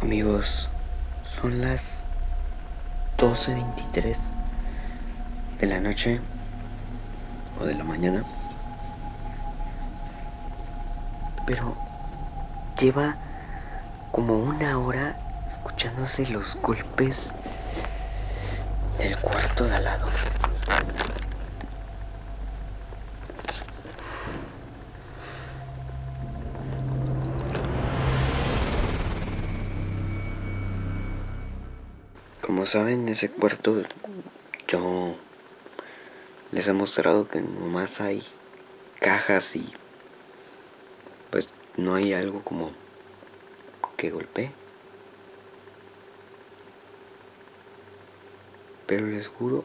Amigos, son las 12:23 de la noche o de la mañana, pero lleva como una hora escuchándose los golpes del cuarto de al lado. Como saben, ese cuarto yo les he mostrado que nomás hay cajas y pues no hay algo como que golpee. Pero les juro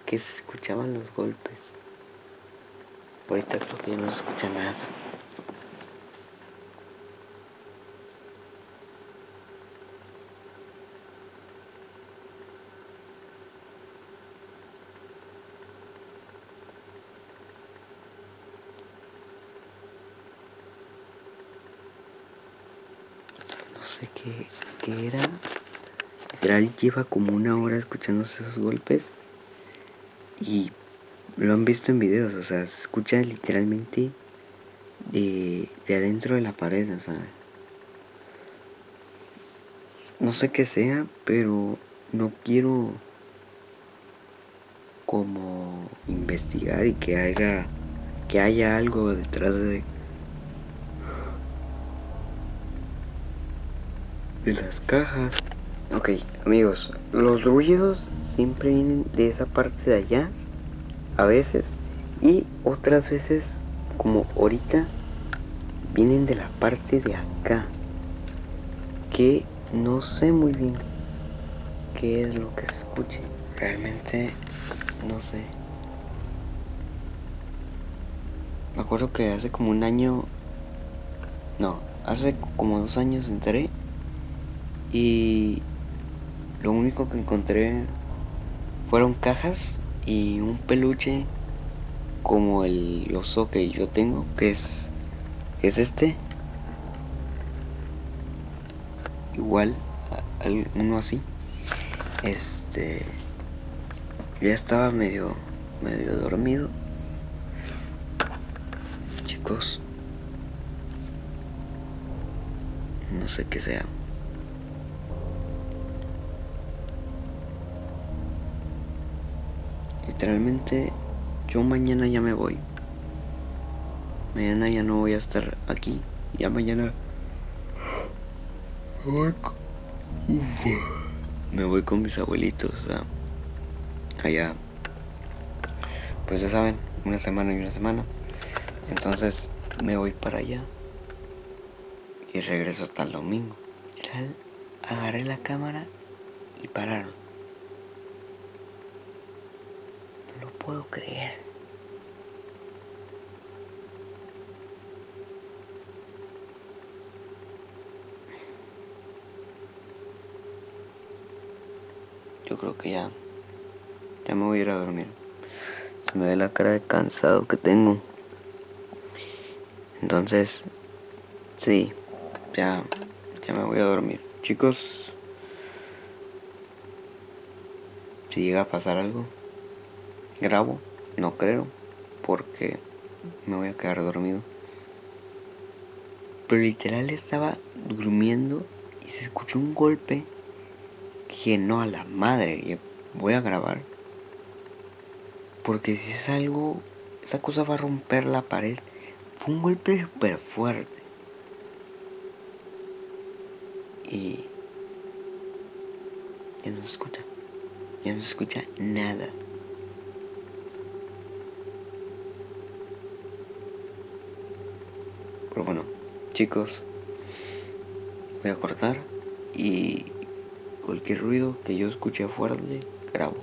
que se escuchaban los golpes. Ahorita creo que ya no se escucha nada. No sé qué era. Literal lleva como una hora escuchándose esos golpes. Y lo han visto en videos, o sea, se escucha literalmente de adentro de la pared, o sea. No sé qué sea, pero no quiero como investigar y que haya algo detrás de las cajas. Ok, amigos, los ruidos siempre vienen de esa parte de allá, a veces, y otras veces, como ahorita, vienen de la parte de acá, que no sé muy bien qué es lo que se escuche. Realmente no sé. Me acuerdo que hace como un año, no, hace como 2 años entré y lo único que encontré fueron cajas y un peluche como el oso que yo tengo, que es este, igual, uno así. Ya estaba medio dormido, chicos. No sé qué sea. Literalmente, yo mañana ya me voy. Mañana ya no voy a estar aquí. Ya mañana me voy con mis abuelitos allá. Pues ya saben, una semana y una semana. Entonces me voy para allá y regreso hasta el domingo. Literal, agarré la cámara y pararon. No lo puedo creer. Yo creo que ya me voy a ir a dormir. Se me ve la cara de cansado que tengo. Entonces, sí, ya me voy a dormir. Chicos, si llega a pasar algo, grabo. No creo, porque me voy a quedar dormido. Pero literal estaba durmiendo y se escuchó un golpe que no, a la madre. Voy a grabar. Porque si es algo, esa cosa va a romper la pared. Fue un golpe súper fuerte. Y ya no se escucha. Ya no se escucha nada. Pero bueno, chicos, voy a cortar y cualquier ruido que yo escuche fuerte, grabo.